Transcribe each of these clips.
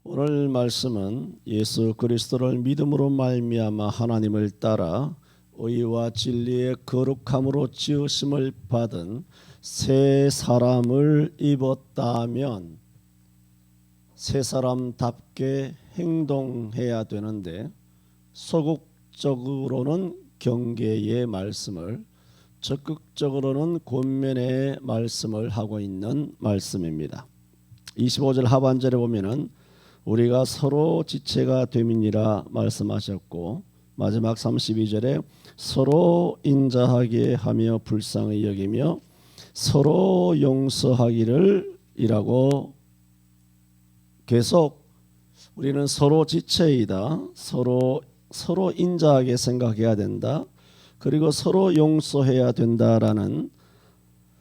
오늘 말씀은 예수 그리스도를 믿음으로 말미암아 하나님을 따라 의와 진리의 거룩함으로 지으심을 받은 새 사람을 입었다면 새 사람답게 행동해야 되는데 소극적으로는 경계의 말씀을, 적극적으로는 권면의 말씀을 하고 있는 말씀입니다. 25절 하반절에 보면은 우리가 서로 지체가 됨이니라 말씀하셨고, 마지막 32절에 서로 인자하게 하며 불쌍히 여기며 서로 용서하기를 이라고 계속 우리는 서로 지체이다, 서로 인자하게 생각해야 된다, 그리고 서로 용서해야 된다라는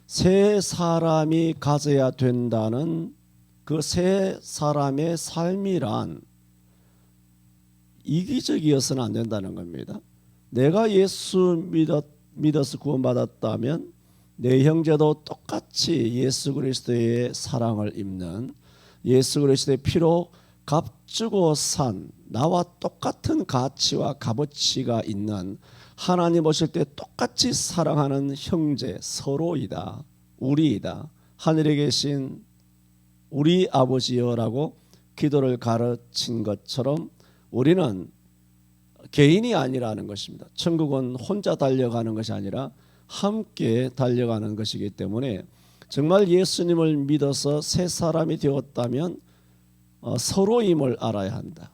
새 사람이 가져야 된다는 그 새 사람의 삶이란 이기적이어서는 안 된다는 겁니다. 내가 예수 믿어서 구원받았다면 내 형제도 똑같이 예수 그리스도의 사랑을 입는, 예수 그리스도의 피로 값주고 산, 나와 똑같은 가치와 값어치가 있는, 하나님 오실 때 똑같이 사랑하는 형제, 서로이다, 우리이다, 하늘에 계신 우리 아버지여라고 기도를 가르친 것처럼 우리는 개인이 아니라는 것입니다. 천국은 혼자 달려가는 것이 아니라 함께 달려가는 것이기 때문에 정말 예수님을 믿어서 새 사람이 되었다면 서로임을 알아야 한다.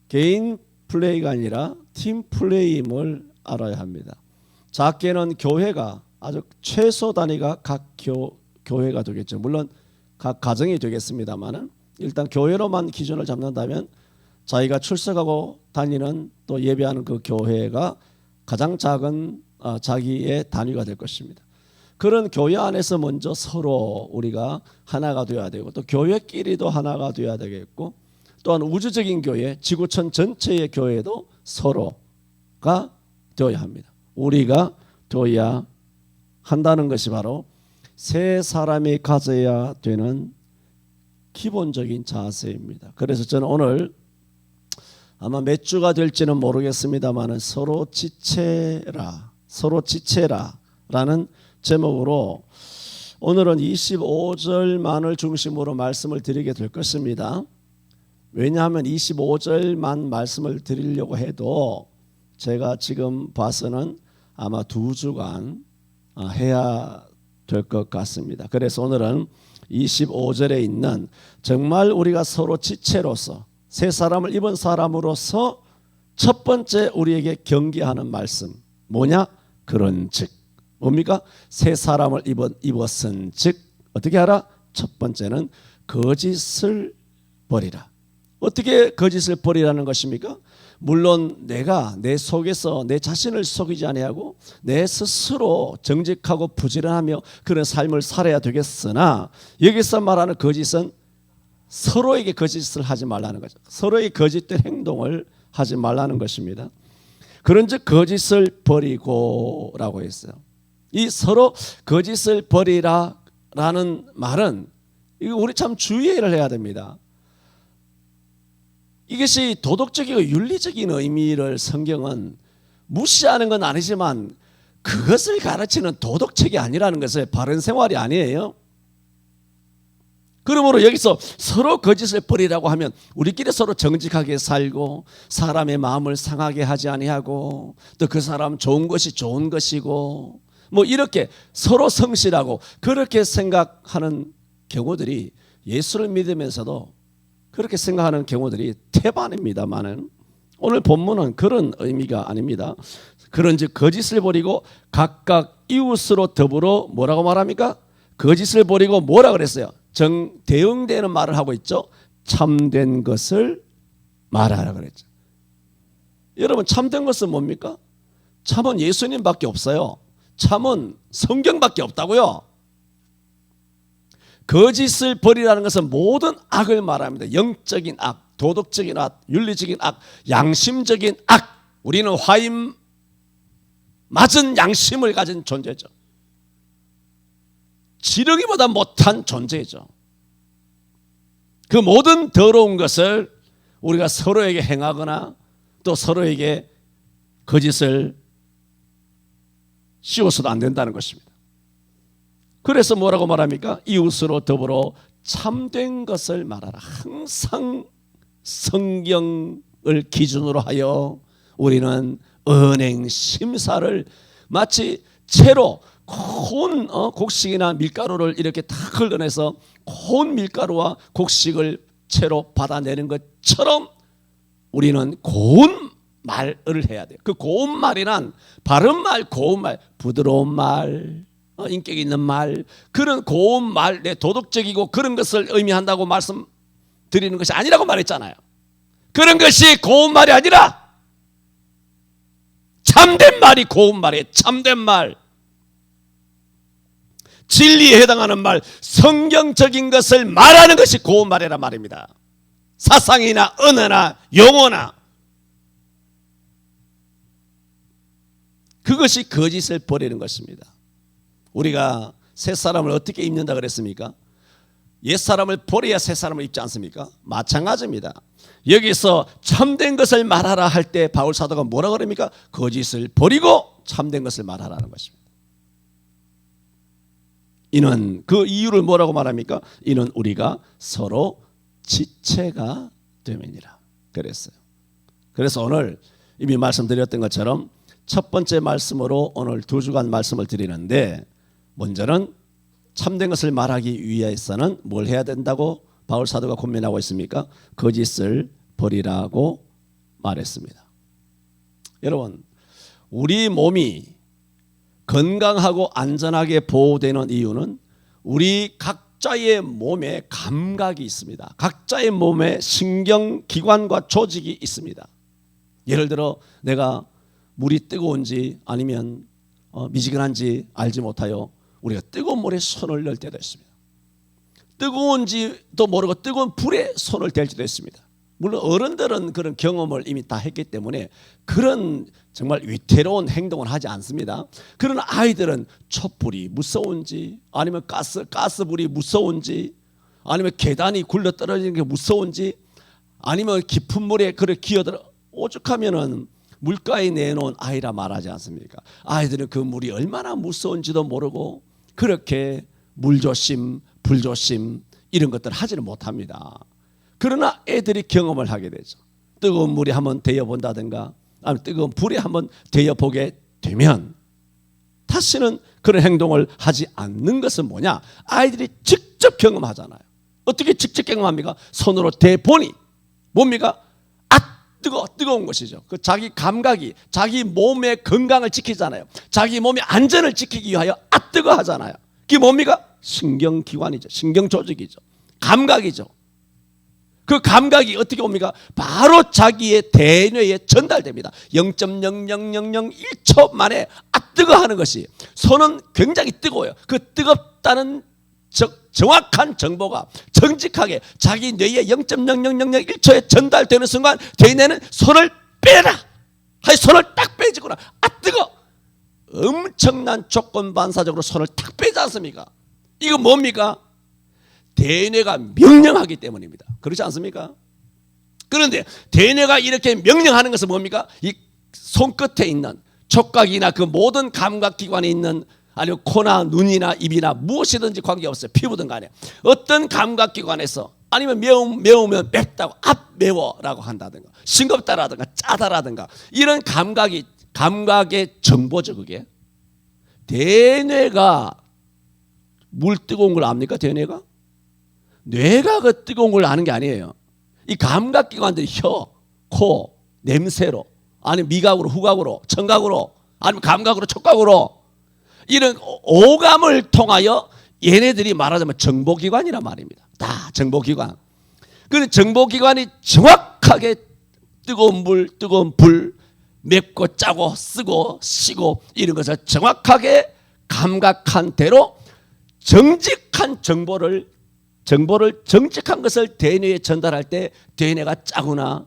개인 플레이가 아니라 팀 플레이임을 알아야 합니다. 작게는 교회가, 아주 최소 단위가 각 교회가 되겠죠. 물론 각 가정이 되겠습니다만은 일단 교회로만 기준을 잡는다면 자기가 출석하고 다니는 또 예배하는 그 교회가 가장 작은 자기의 단위가 될 것입니다. 그런 교회 안에서 먼저 서로 우리가 하나가 되어야 되고, 또 교회끼리도 하나가 되어야 되겠고, 또한 우주적인 교회, 지구촌 전체의 교회도 서로가 되어야 합니다. 우리가 되어야 한다는 것이 바로 새 사람이 가져야 되는 기본적인 자세입니다. 그래서 저는 오늘 아마 몇 주가 될지는 모르겠습니다만 서로 지체라라는 제목으로 오늘은 25절만을 중심으로 말씀을 드리게 될 것입니다. 왜냐하면 25절만 말씀을 드리려고 해도 제가 지금 봐서는 아마 2주간 해야 될 것 같습니다. 그래서 오늘은 25절에 있는 정말 우리가 서로 지체로서 새 사람을 입은 사람으로서 첫 번째 우리에게 경계하는 말씀 뭐냐? 그런즉 뭡니까? 새 사람을 입었은즉 어떻게 하라? 첫 번째는 거짓을 버리라. 어떻게 거짓을 버리라는 것입니까? 물론 내가 내 속에서 내 자신을 속이지 아니하고 내 스스로 정직하고 부지런하며 그런 삶을 살아야 되겠으나, 여기서 말하는 거짓은 서로에게 거짓을 하지 말라는 거죠. 서로의 거짓된 행동을 하지 말라는 것입니다. 그런즉 거짓을 버리고라고 했어요. 이 서로 거짓을 버리라라는 말은 이거 우리 참 주의를 해야 됩니다. 이것이 도덕적이고 윤리적인 의미를 성경은 무시하는 건 아니지만 그것을 가르치는 도덕책이 아니라는 것을, 바른 생활이 아니에요. 그러므로 여기서 서로 거짓을 버리라고 하면 우리끼리 서로 정직하게 살고 사람의 마음을 상하게 하지 아니하고 또 그 사람 좋은 것이 좋은 것이고 뭐 이렇게 서로 성실하고 그렇게 생각하는 경우들이, 예수를 믿으면서도 그렇게 생각하는 경우들이 태반입니다만은 오늘 본문은 그런 의미가 아닙니다. 그런즉 거짓을 버리고 각각 이웃으로 더불어 뭐라고 말합니까? 거짓을 버리고 뭐라 그랬어요? 대응되는 말을 하고 있죠. 참된 것을 말하라 그랬죠. 여러분, 참된 것은 뭡니까? 참은 예수님밖에 없어요. 참은 성경밖에 없다고요. 거짓을 버리라는 것은 모든 악을 말합니다. 영적인 악, 도덕적인 악, 윤리적인 악, 양심적인 악. 우리는 화임 맞은 양심을 가진 존재죠. 지렁이보다 못한 존재죠. 그 모든 더러운 것을 우리가 서로에게 행하거나 또 서로에게 거짓을 씌워서도 안 된다는 것입니다. 그래서 뭐라고 말합니까? 이웃으로 더불어 참된 것을 말하라. 항상 성경을 기준으로 하여 우리는 언행 심사를 마치 채로 고운 곡식이나 밀가루를 이렇게 다 긁어내서 고운 밀가루와 곡식을 채로 받아내는 것처럼 우리는 고운 말을 해야 돼요. 그 고운 말이란 바른 말, 고운 말, 부드러운 말, 인격 있는 말, 그런 고운 말, 내 도덕적이고 그런 것을 의미한다고 말씀드리는 것이 아니라고 말했잖아요. 그런 것이 고운 말이 아니라 참된 말이 고운 말이에요. 참된 말, 진리에 해당하는 말, 성경적인 것을 말하는 것이 고운 말이란 말입니다. 사상이나 언어나 용어나 그것이 거짓을 버리는 것입니다. 우리가 새 사람을 어떻게 입는다 그랬습니까? 옛 사람을 버려야 새 사람을 입지 않습니까? 마찬가지입니다. 여기서 참된 것을 말하라 할 때 바울 사도가 뭐라 그럽니까? 거짓을 버리고 참된 것을 말하라는 것입니다. 이는 그 이유를 뭐라고 말합니까? 이는 우리가 서로 지체가 됨이니라 그랬어요. 그래서 오늘 이미 말씀드렸던 것처럼 첫 번째 말씀으로 오늘 2주간 말씀을 드리는데, 먼저는 참된 것을 말하기 위해서는 뭘 해야 된다고 바울 사도가 권면하고 있습니까? 거짓을 버리라고 말했습니다. 여러분, 우리 몸이 건강하고 안전하게 보호되는 이유는 우리 각자의 몸에 감각이 있습니다. 각자의 몸에 신경기관과 조직이 있습니다. 예를 들어 내가 물이 뜨거운지 아니면 미지근한지 알지 못하여 우리가 뜨거운 물에 손을 넣을 때도 있습니다. 뜨거운지도 모르고 뜨거운 불에 손을 댈 때도 있습니다. 물론 어른들은 그런 경험을 이미 다 했기 때문에 그런 정말 위태로운 행동을 하지 않습니다. 그러나 아이들은 촛불이 무서운지 아니면 가스불이 무서운지 아니면 계단이 굴러 떨어지는 게 무서운지 아니면 깊은 물에 그래 기어들어 오죽하면은 물가에 내놓은 아이라 말하지 않습니까? 아이들은 그 물이 얼마나 무서운지도 모르고 그렇게 물조심, 불조심 이런 것들을 하지는 못합니다. 그러나 애들이 경험을 하게 되죠. 뜨거운 물에 한번 데워본다든가 아니면 뜨거운 불에 한번 데워보게 되면 다시는 그런 행동을 하지 않는 것은 뭐냐? 아이들이 직접 경험하잖아요. 어떻게 직접 경험합니까? 손으로 대보니 뭡니까? 뜨거운 것이죠. 그 자기 감각이 자기 몸의 건강을 지키잖아요. 자기 몸의 안전을 지키기 위하여 뜨거 하잖아요. 그게 뭡니까? 신경기관이죠. 신경조직이죠. 감각이죠. 그 감각이 어떻게 옵니까? 바로 자기의 대뇌에 전달됩니다. 0.00001초 만에 뜨거 하는 것이 손은 굉장히 뜨거워요. 그 뜨겁다는 정확한 정보가 정직하게 자기 뇌에 0.00001초에 전달되는 순간 대뇌는 손을 빼라. 손을 딱 빼지구나. 뜨거. 엄청난 조건 반사적으로 손을 딱 빼지 않습니까? 이거 뭡니까? 대뇌가 명령하기 때문입니다. 그렇지 않습니까? 그런데 대뇌가 이렇게 명령하는 것은 뭡니까? 이 손끝에 있는 촉각이나 그 모든 감각기관에 있는 아니면 코나 눈이나 입이나 무엇이든지 관계없어요. 피부든 간에 어떤 감각기관에서 아니면 매우면 맵다고 매워라고 한다든가 싱겁다라든가 짜다라든가 이런 감각의 정보죠. 그게 대뇌가 물 뜨거운 걸 압니까? 대뇌가? 뇌가 그 뜨거운 걸 아는 게 아니에요. 이 감각기관들이 혀, 코, 냄새로 아니면 미각으로, 후각으로, 청각으로 아니면 감각으로, 촉각으로 이런 오감을 통하여 얘네들이 말하자면 정보기관이란 말입니다. 다 정보기관. 그 정보기관이 정확하게 뜨거운 물, 뜨거운 불, 맵고 짜고 쓰고 시고 이런 것을 정확하게 감각한 대로 정직한 정보를 정직한 것을 대뇌에 전달할 때 대뇌가 짜구나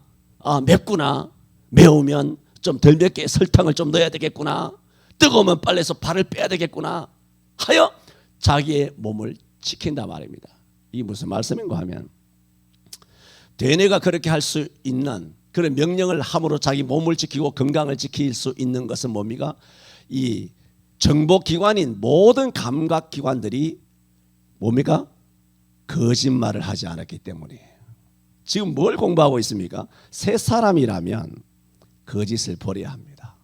맵구나 매우면 좀 덜 맵게 설탕을 좀 넣어야 되겠구나 뜨거우면 빨래서 발을 빼야 되겠구나 하여 자기의 몸을 지킨다 말입니다. 이게 무슨 말씀인가 하면 대뇌가 그렇게 할 수 있는 그런 명령을 함으로 자기 몸을 지키고 건강을 지킬 수 있는 것은 뭡니까? 이 정보기관인 모든 감각기관들이 뭡니까? 거짓말을 하지 않았기 때문이에요. 지금 뭘 공부하고 있습니까? 새 사람이라면 거짓을 버려야 합니다.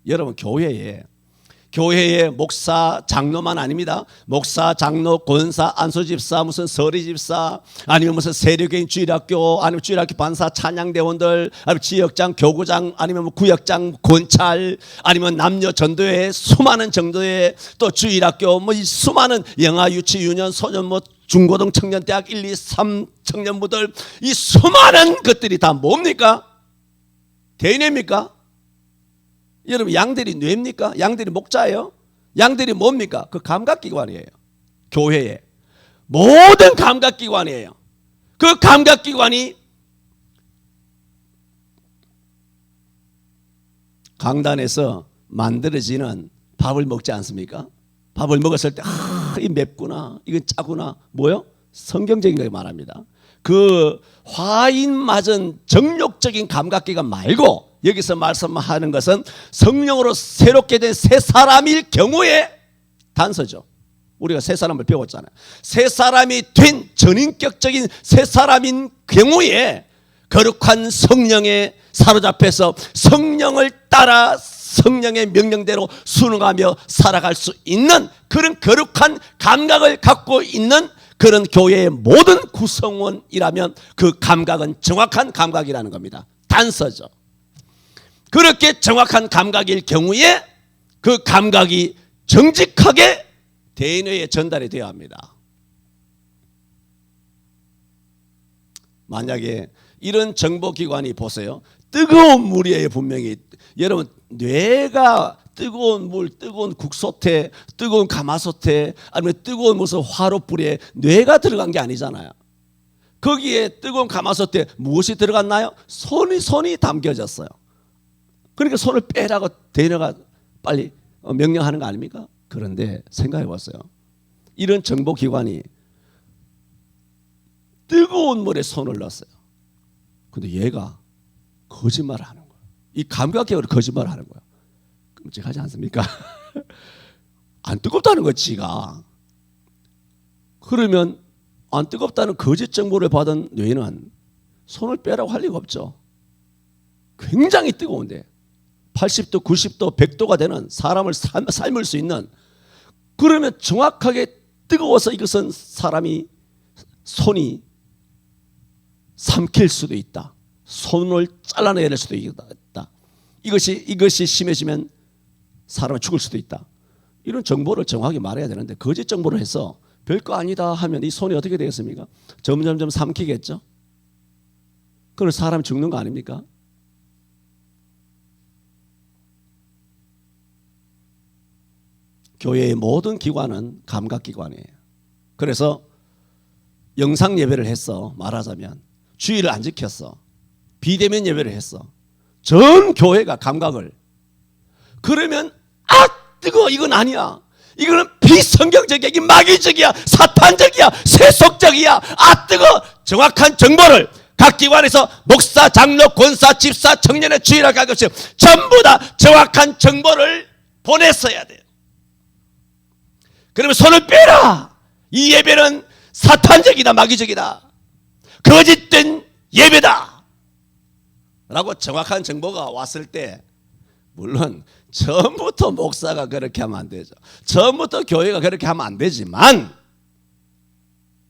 여러분 교회에 목사, 장로만 아닙니다. 목사, 장로, 권사, 안수집사, 무슨 서리집사, 아니면 무슨 세력교인 주일학교, 아니면 주일학교 반사, 찬양대원들, 아니면 지역장, 교구장, 아니면 뭐 구역장, 권찰, 아니면 남녀 전도회, 수많은 전도회, 또 주일학교, 뭐 이 수많은 영아, 유치, 유년, 소년, 뭐 중고등 청년대학 1, 2, 3 청년부들, 이 수많은 것들이 다 뭡니까? 대뇌입니까? 여러분, 양들이 뇌입니까? 양들이 목자예요? 양들이 뭡니까? 그 감각기관이에요. 교회에 모든 감각기관이에요. 그 감각기관이 강단에서 만들어지는 밥을 먹지 않습니까? 밥을 먹었을 때 이 맵구나, 이건 짜구나, 뭐요? 성경적인 걸 말합니다. 그 화인 맞은 정욕적인 감각기관 말고 여기서 말씀하는 것은 성령으로 새롭게 된 새 사람일 경우에 단서죠. 우리가 새 사람을 배웠잖아요. 새 사람이 된 전인격적인 새 사람인 경우에 거룩한 성령에 사로잡혀서 성령을 따라 성령의 명령대로 순응하며 살아갈 수 있는 그런 거룩한 감각을 갖고 있는 그런 교회의 모든 구성원이라면 그 감각은 정확한 감각이라는 겁니다. 단서죠. 그렇게 정확한 감각일 경우에 그 감각이 정직하게 대뇌에 전달이 되어야 합니다. 만약에 이런 정보기관이 보세요. 뜨거운 물이에요. 분명히. 여러분, 뇌가 뜨거운 물, 뜨거운 국소태, 뜨거운 가마솥에, 아니면 뜨거운 무슨 화롯불에 뇌가 들어간 게 아니잖아요. 거기에 뜨거운 가마솥에 무엇이 들어갔나요? 손이 담겨졌어요. 그러니까 손을 빼라고 대뇌가 빨리 명령하는 거 아닙니까? 그런데 생각해 봤어요. 이런 정보기관이 뜨거운 물에 손을 넣었어요. 근데 얘가 거짓말을 하는 거예요. 이 감각적으로 거짓말을 하는 거예요. 끔찍하지 않습니까? 안 뜨겁다는 거 지가. 그러면 안 뜨겁다는 거짓 정보를 받은 뇌는 손을 빼라고 할 리가 없죠. 굉장히 뜨거운데 80도, 90도, 100도가 되는 사람을 삶을 수 있는, 그러면 정확하게 뜨거워서 이것은 사람이 손이 삼킬 수도 있다. 손을 잘라내야 될 수도 있다. 이것이 심해지면 사람이 죽을 수도 있다. 이런 정보를 정확하게 말해야 되는데 거짓 정보를 해서 별거 아니다 하면 이 손이 어떻게 되겠습니까? 점점점 삼키겠죠. 그럼 사람이 죽는 거 아닙니까? 교회의 모든 기관은 감각기관이에요. 그래서 영상 예배를 했어. 말하자면 주의를 안 지켰어. 비대면 예배를 했어. 전 교회가 감각을. 그러면 뜨거워, 이건 아니야. 이거는 비성경적이야. 이게 마귀적이야. 사탄적이야. 세속적이야. 뜨거워. 정확한 정보를 각 기관에서 목사, 장로, 권사, 집사, 청년의 주의라고 할 것이 전부 다 정확한 정보를 보냈어야 돼요. 그러면 손을 빼라. 이 예배는 사탄적이다, 마귀적이다, 거짓된 예배다 라고 정확한 정보가 왔을 때, 물론 처음부터 목사가 그렇게 하면 안 되죠. 처음부터 교회가 그렇게 하면 안 되지만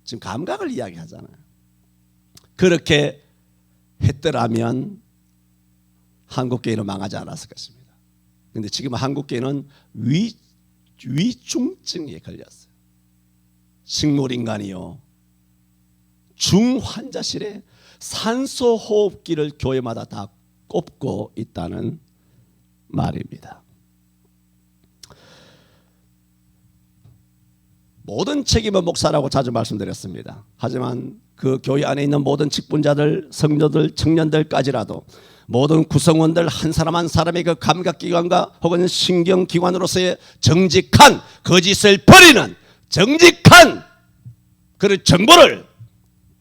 지금 감각을 이야기하잖아요. 그렇게 했더라면 한국교회는 망하지 않았을 것입니다. 그런데 지금 한국교회는 위중증에 걸렸어요. 식물인간이요, 중환자실에 산소호흡기를 교회마다 다 꼽고 있다는 말입니다. 모든 책임은 목사라고 자주 말씀드렸습니다. 하지만 그 교회 안에 있는 모든 직분자들, 성도들, 청년들까지라도 모든 구성원들 한 사람 한 사람의 그 감각기관과 혹은 신경기관으로서의 정직한 거짓을 버리는 정직한 그런 정보를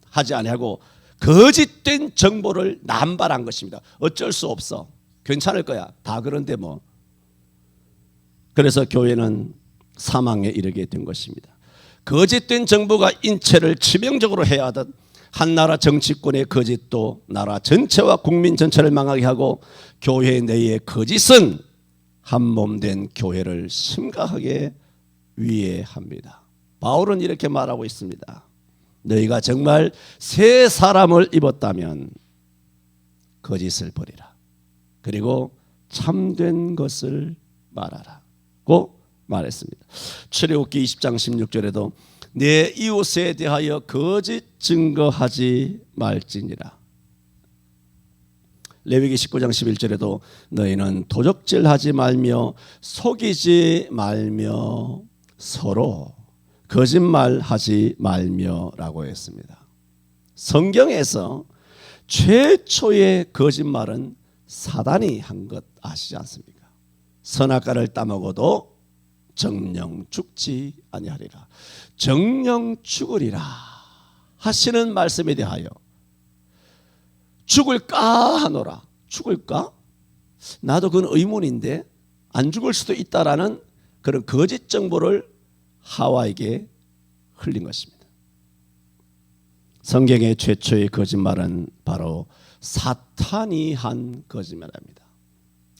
하지 아니하고 거짓된 정보를 남발한 것입니다. 어쩔 수 없어. 괜찮을 거야. 다 그런데 뭐. 그래서 교회는 사망에 이르게 된 것입니다. 거짓된 정보가 인체를 치명적으로 해야 하듯 한 나라 정치권의 거짓도 나라 전체와 국민 전체를 망하게 하고 교회 내의 거짓은 한몸된 교회를 심각하게 위해합니다. 바울은 이렇게 말하고 있습니다. 너희가 정말 새 사람을 입었다면 거짓을 버리라. 그리고 참된 것을 말하라고 말했습니다. 출애굽기 20장 16절에도 내 이웃에 대하여 거짓 증거하지 말지니라. 레위기 19장 11절에도 너희는 도적질하지 말며 속이지 말며 서로 거짓말하지 말며라고 했습니다. 성경에서 최초의 거짓말은 사단이 한 것 아시지 않습니까? 선악과를 따먹어도 정령 죽지 아니하리라. 정령 죽으리라 하시는 말씀에 대하여 죽을까 하노라. 죽을까? 나도 그건 의문인데 안 죽을 수도 있다라는 그런 거짓 정보를 하와에게 흘린 것입니다. 성경의 최초의 거짓말은 바로 사탄이 한 거짓말입니다.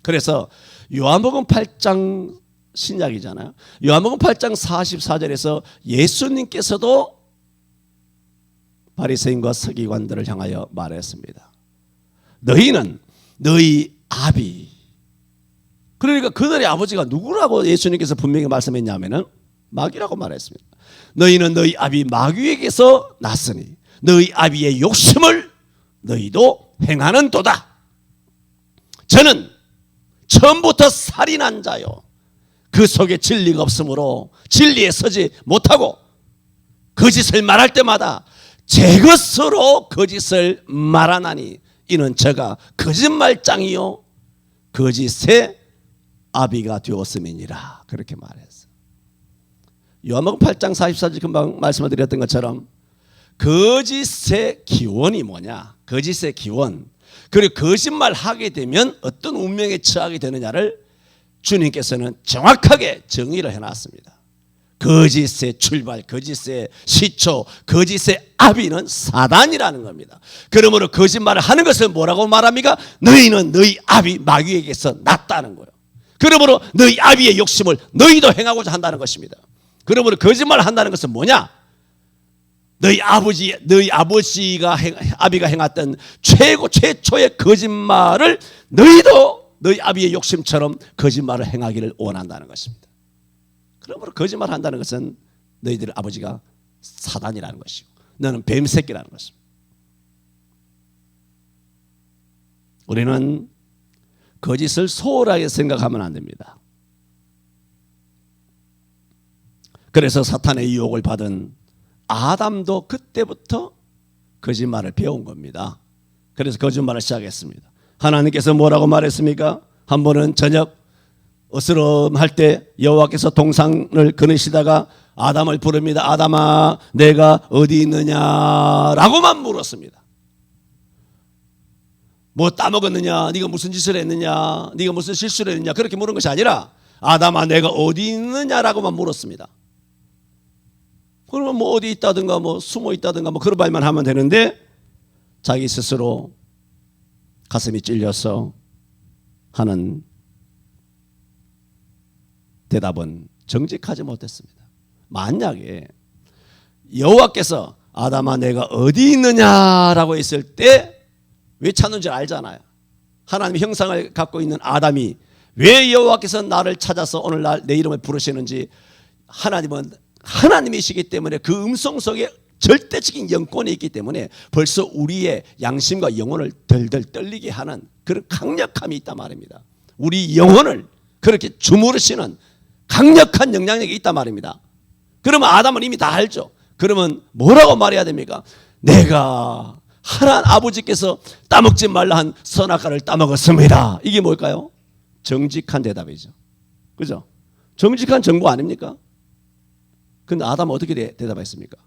그래서 요한복음 8장 신약이잖아요. 요한복음 8장 44절에서 예수님께서도 바리새인과 서기관들을 향하여 말했습니다. 너희는 너희 아비, 그러니까 그들의 아버지가 누구라고 예수님께서 분명히 말씀했냐면은 마귀라고 말했습니다. 너희는 너희 아비 마귀에게서 났으니 너희 아비의 욕심을 너희도 행하는 도다. 저는 처음부터 살인한 자요, 그 속에 진리가 없으므로 진리에 서지 못하고 거짓을 말할 때마다 제 것으로 거짓을 말하나니 이는 제가 거짓말장이요 거짓의 아비가 되었음이니라. 그렇게 말했어요. 요한복음 8장 44절 금방 말씀을 드렸던 것처럼 거짓의 기원이 뭐냐, 거짓의 기원, 그리고 거짓말하게 되면 어떤 운명에 처하게 되느냐를 주님께서는 정확하게 정의를 해놨습니다. 거짓의 출발, 거짓의 시초, 거짓의 아비는 사단이라는 겁니다. 그러므로 거짓말을 하는 것을 뭐라고 말합니까? 너희는 너희 아비 마귀에게서 났다는 거예요. 그러므로 너희 아비의 욕심을 너희도 행하고자 한다는 것입니다. 그러므로 거짓말을 한다는 것은 뭐냐? 너희 아버지가 아비가 행했던 최초의 거짓말을 너희도 너희 아비의 욕심처럼 거짓말을 행하기를 원한다는 것입니다. 그러므로 거짓말 한다는 것은 너희들의 아버지가 사단이라는 것이고 너는 뱀새끼라는 것입니다. 우리는 거짓을 소홀하게 생각하면 안 됩니다. 그래서 사탄의 유혹을 받은 아담도 그때부터 거짓말을 배운 겁니다. 그래서 거짓말을 시작했습니다. 하나님께서 뭐라고 말했습니까? 한 번은 저녁 어스름할 때 여호와께서 동상을 거느시다가 아담을 부릅니다. 아담아, 내가 어디 있느냐라고만 물었습니다. 뭐 따먹었느냐, 네가 무슨 짓을 했느냐, 네가 무슨 실수를 했느냐, 그렇게 물은 것이 아니라 아담아, 내가 어디 있느냐라고만 물었습니다. 그러면 뭐 어디 있다든가 뭐 숨어 있다든가 뭐 그런 말만 하면 되는데 자기 스스로 가슴이 찔려서 하는 대답은 정직하지 못했습니다. 만약에 여호와께서 아담아 내가 어디 있느냐라고 했을 때 왜 찾는 줄 알잖아요. 하나님의 형상을 갖고 있는 아담이 왜 여호와께서 나를 찾아서 오늘날 내 이름을 부르시는지, 하나님은 하나님이시기 때문에 그 음성 속에 절대적인 영권이 있기 때문에 벌써 우리의 양심과 영혼을 덜덜 떨리게 하는 그런 강력함이 있단 말입니다. 우리 영혼을 그렇게 주무르시는 강력한 영향력이 있단 말입니다. 그러면 아담은 이미 다 알죠. 그러면 뭐라고 말해야 됩니까? 내가 하나님 아버지께서 따먹지 말라 한 선악과를 따먹었습니다. 이게 뭘까요? 정직한 대답이죠. 그죠? 정직한 정보 아닙니까? 근데 아담은 어떻게 대답했습니까?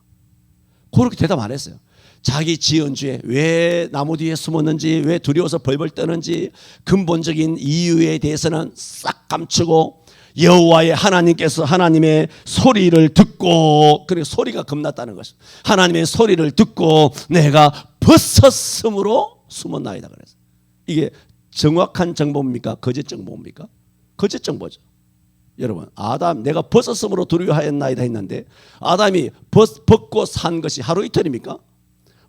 그렇게 대답 안 했어요. 자기 지은 죄, 왜 나무 뒤에 숨었는지, 왜 두려워서 벌벌 떠는지 근본적인 이유에 대해서는 싹 감추고 여호와의 하나님께서 하나님의 소리를 듣고, 그리고 소리가 겁났다는 것이죠. 하나님의 소리를 듣고 내가 벗었으므로 숨었나이다 그래서. 이게 정확한 정보입니까? 거짓 정보입니까? 거짓 정보죠. 여러분, 아담 내가 벗었으므로 두려워하였나이다 했는데 아담이 벗고 산 것이 하루 이틀입니까?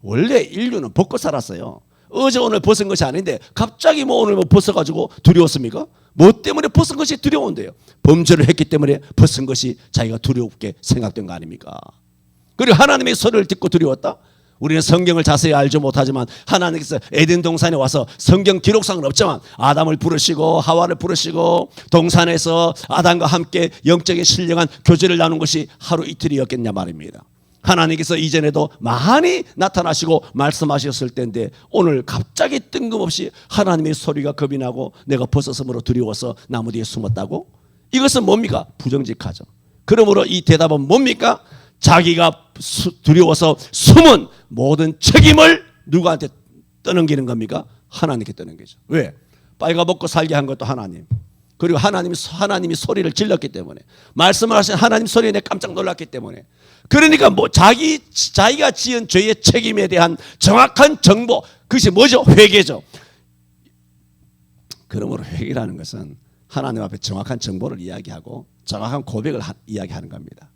원래 인류는 벗고 살았어요. 어제 오늘 벗은 것이 아닌데 갑자기 뭐 오늘 뭐 벗어가지고 두려웠습니까? 뭐 때문에 벗은 것이 두려운데요? 범죄를 했기 때문에 벗은 것이 자기가 두렵게 생각된 거 아닙니까? 그리고 하나님의 소리를 듣고 두려웠다? 우리는 성경을 자세히 알지 못하지만 하나님께서 에덴 동산에 와서, 성경 기록상은 없지만 아담을 부르시고 하와를 부르시고 동산에서 아담과 함께 영적인 신령한 교제를 나눈 것이 하루 이틀이었겠냐 말입니다. 하나님께서 이전에도 많이 나타나시고 말씀하셨을 때인데 오늘 갑자기 뜬금없이 하나님의 소리가 겁이 나고 내가 벗었으므로 두려워서 나무 뒤에 숨었다고? 이것은 뭡니까? 부정직하죠. 그러므로 이 대답은 뭡니까? 자기가 두려워서 숨은 모든 책임을 누구한테 떠넘기는 겁니까? 하나님께 떠넘기죠. 왜? 빨가 먹고 살게 한 것도 하나님. 그리고 하나님이 소리를 질렀기 때문에, 말씀을 하신 하나님 소리에 내가 깜짝 놀랐기 때문에. 그러니까 뭐 자기가 지은 죄의 책임에 대한 정확한 정보, 그것이 뭐죠? 회개죠. 그러므로 회개라는 것은 하나님 앞에 정확한 정보를 이야기하고 정확한 고백을 이야기하는 겁니다.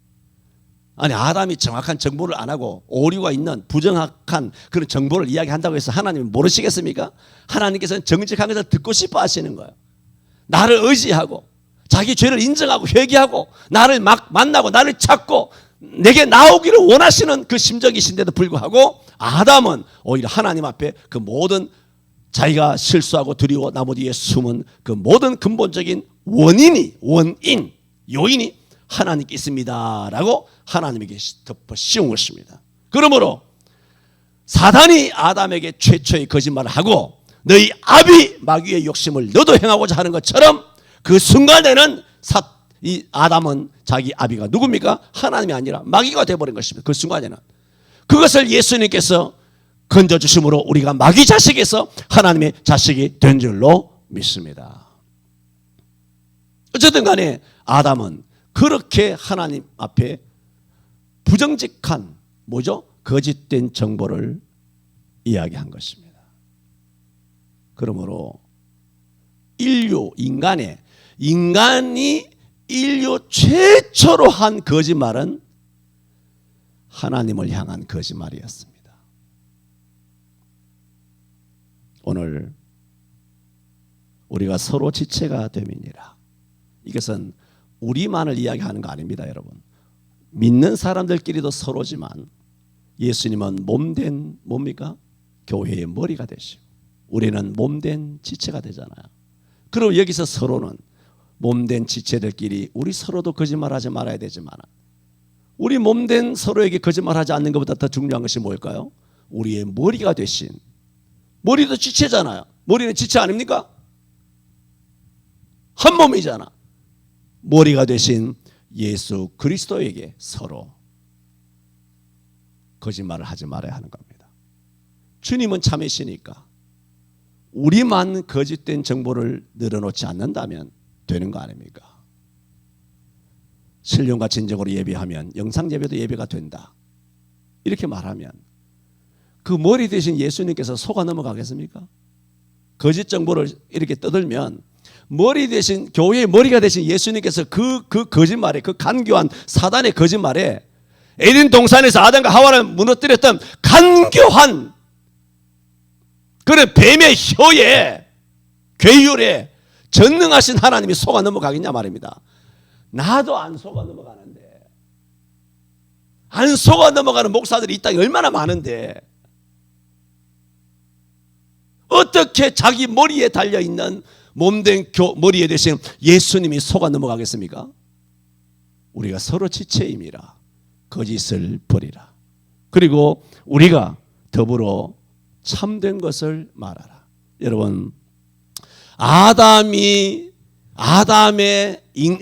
아니, 아담이 정확한 정보를 안 하고 오류가 있는 부정확한 그런 정보를 이야기한다고 해서 하나님이 모르시겠습니까? 하나님께서는 정직한 것을 듣고 싶어 하시는 거예요. 나를 의지하고 자기 죄를 인정하고 회개하고 나를 막 만나고 나를 찾고 내게 나오기를 원하시는 그 심정이신데도 불구하고 아담은 오히려 하나님 앞에 그 모든 자기가 실수하고 두려워 나무 뒤에 숨은 그 모든 근본적인 요인이 하나님께 있습니다 라고 하나님에게 덮어 씌운 것입니다. 그러므로 사단이 아담에게 최초의 거짓말을 하고 너희 아비 마귀의 욕심을 너도 행하고자 하는 것처럼 그 순간에는 이 아담은 자기 아비가 누굽니까? 하나님이 아니라 마귀가 되어버린 것입니다. 그 순간에는. 그것을 예수님께서 건져주심으로 우리가 마귀 자식에서 하나님의 자식이 된 줄로 믿습니다. 어쨌든 간에 아담은 그렇게 하나님 앞에 부정직한 거짓된 정보를 이야기한 것입니다. 그러므로 인간이 인류 최초로 한 거짓말은 하나님을 향한 거짓말이었습니다. 오늘 우리가 서로 지체가 됨이니라. 이것은 우리만을 이야기하는 거 아닙니다, 여러분. 믿는 사람들끼리도 서로지만 예수님은 몸된 뭡니까? 교회의 머리가 되시고 우리는 몸된 지체가 되잖아요. 그리고 여기서 서로는 몸된 지체들끼리 우리 서로도 거짓말하지 말아야 되지만 우리 몸된 서로에게 거짓말하지 않는 것보다 더 중요한 것이 뭘까요? 우리의 머리가 되신, 머리도 지체잖아요. 머리는 지체 아닙니까? 한 몸이잖아. 머리가 되신 예수 그리스도에게 서로 거짓말을 하지 말아야 하는 겁니다. 주님은 참이시니까 우리만 거짓된 정보를 늘어놓지 않는다면 되는 거 아닙니까? 신령과 진정으로 예배하면 영상 예배도 예배가 된다. 이렇게 말하면 그 머리 대신 예수님께서 속아 넘어가겠습니까? 거짓 정보를 이렇게 떠들면 머리 대신, 교회의 머리가 되신 예수님께서 그 거짓말에, 그 간교한 사단의 거짓말에, 에덴 동산에서 아담과 하와를 무너뜨렸던 간교한 그런 뱀의 혀에, 괴율에 전능하신 하나님이 속아 넘어가겠냐 말입니다. 나도 안 속아 넘어가는데, 안 속아 넘어가는 목사들이 이 땅에 얼마나 많은데 어떻게 자기 머리에 달려있는 몸된 머리에 대신 예수님이 속아 넘어가겠습니까? 우리가 서로 지체임이라 거짓을 버리라. 그리고 우리가 더불어 참된 것을 말하라. 여러분, 아담의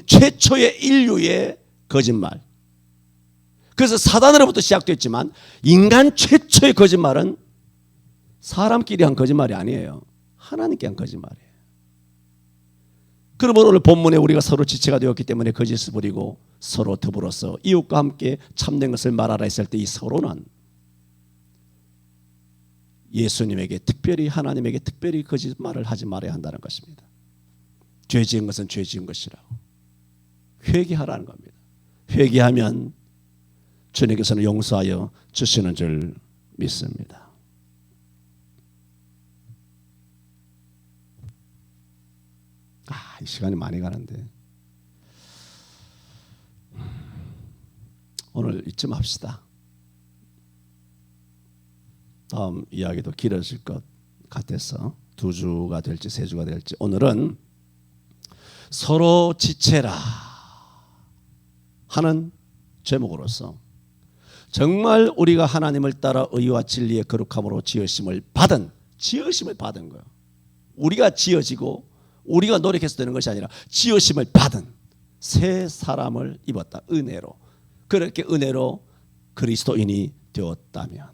최초의 인류의 거짓말, 그래서 사단으로부터 시작됐지만 인간 최초의 거짓말은 사람끼리 한 거짓말이 아니에요. 하나님께 한 거짓말이에요. 그러므로 오늘 본문에 우리가 서로 지체가 되었기 때문에 거짓을 부리고 서로 더불어서 이웃과 함께 참된 것을 말하라 했을 때 이 서로는 예수님에게 특별히 하나님에게 특별히 거짓말을 하지 말아야 한다는 것입니다. 죄 지은 것은 죄 지은 것이라고 회개하라는 겁니다. 회개하면 주님께서는 용서하여 주시는 줄 믿습니다. 이 시간이 많이 가는데 오늘 이쯤 합시다. 다음 이야기도 길어질 것 같아서 2주가 될지 3주가 될지 오늘은 서로 지체라 하는 제목으로서 정말 우리가 하나님을 따라 의와 진리의 거룩함으로 지으심을 받은 거예요. 우리가 지어지고 우리가 노력해서 되는 것이 아니라 지으심을 받은 새 사람을 입었다. 은혜로. 그렇게 은혜로 그리스도인이 되었다면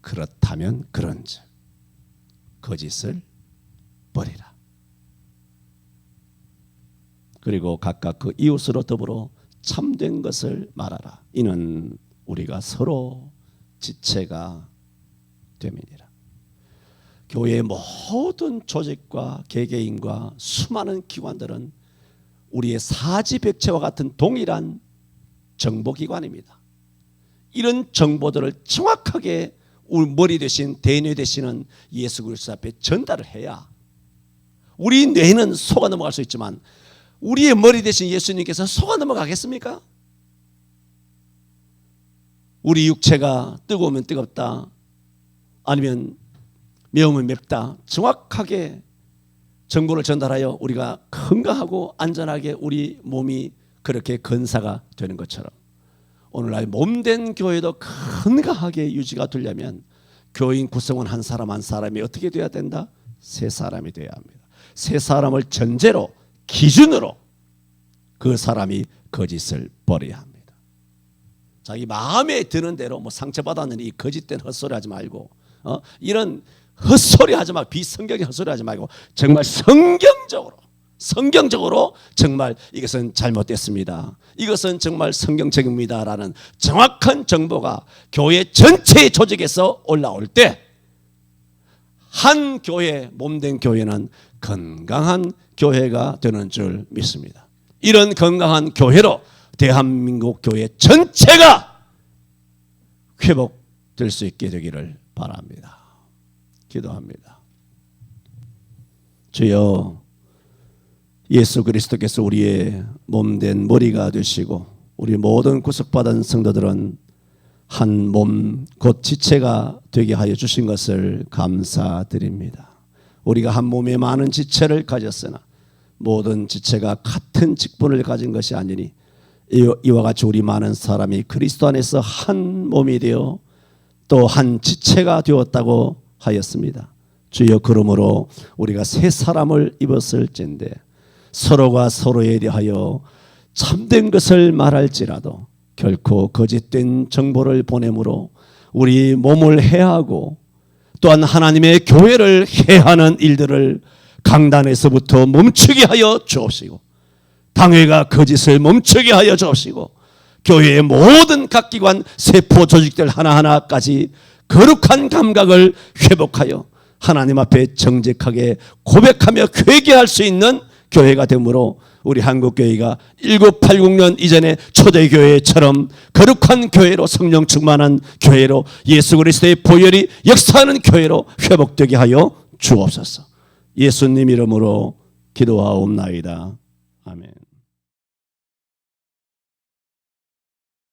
그렇다면 그런즉 거짓을 버리라. 그리고 각각 그 이웃으로 더불어 참된 것을 말하라. 이는 우리가 서로 지체가 됨이니라. 교회의 모든 조직과 개개인과 수많은 기관들은 우리의 사지백체와 같은 동일한 정보기관입니다. 이런 정보들을 정확하게 우리 머리 대신 대뇌 대신은 예수 그리스도 앞에 전달을 해야 우리 뇌는 속아 넘어갈 수 있지만 우리의 머리 대신 예수님께서 속아 넘어가겠습니까? 우리 육체가 뜨거우면 뜨겁다 아니면 매우면 맵다 정확하게 정보를 전달하여 우리가 건강하고 안전하게 우리 몸이 그렇게 건사가 되는 것처럼 오늘날 몸된 교회도 건강하게 유지가 되려면 교인 구성원 한 사람 한 사람이 어떻게 돼야 된다? 새 사람이 돼야 합니다. 새 사람을 전제로 기준으로 그 사람이 거짓을 버려야 합니다. 자기 마음에 드는 대로 뭐 상처받았느니 거짓된 헛소리 하지 말고 이런 헛소리 하지 말고 비성경의 헛소리 하지 말고 정말 성경적으로 정말 이것은 잘못됐습니다. 이것은 정말 성경적입니다라는 정확한 정보가 교회 전체의 조직에서 올라올 때 한 교회 몸된 교회는 건강한 교회가 되는 줄 믿습니다. 이런 건강한 교회로 대한민국 교회 전체가 회복될 수 있게 되기를 바랍니다. 기도합니다. 주여 예수 그리스도께서 우리의 몸된 머리가 되시고 우리 모든 구속받은 성도들은 한 몸 곧 지체가 되게 하여 주신 것을 감사드립니다. 우리가 한 몸에 많은 지체를 가졌으나 모든 지체가 같은 직분을 가진 것이 아니니 이와 같이 우리 많은 사람이 그리스도 안에서 한 몸이 되어 또 한 지체가 되었다고 하였습니다. 주여 그러므로 우리가 새 사람을 입었을진데 서로가 서로에 대하여 참된 것을 말할지라도 결코 거짓된 정보를 보내므로 우리 몸을 해하고 또한 하나님의 교회를 해하는 일들을 강단에서부터 멈추게 하여 주옵시고 당회가 거짓을 멈추게 하여 주옵시고 교회의 모든 각 기관 세포 조직들 하나하나까지 거룩한 감각을 회복하여 하나님 앞에 정직하게 고백하며 회개할 수 있는 교회가 되므로 우리 한국교회가 1980년 이전의 초대교회처럼 거룩한 교회로 성령 충만한 교회로 예수 그리스도의 보혈이 역사하는 교회로 회복되게 하여 주옵소서. 예수님 이름으로 기도하옵나이다. 아멘.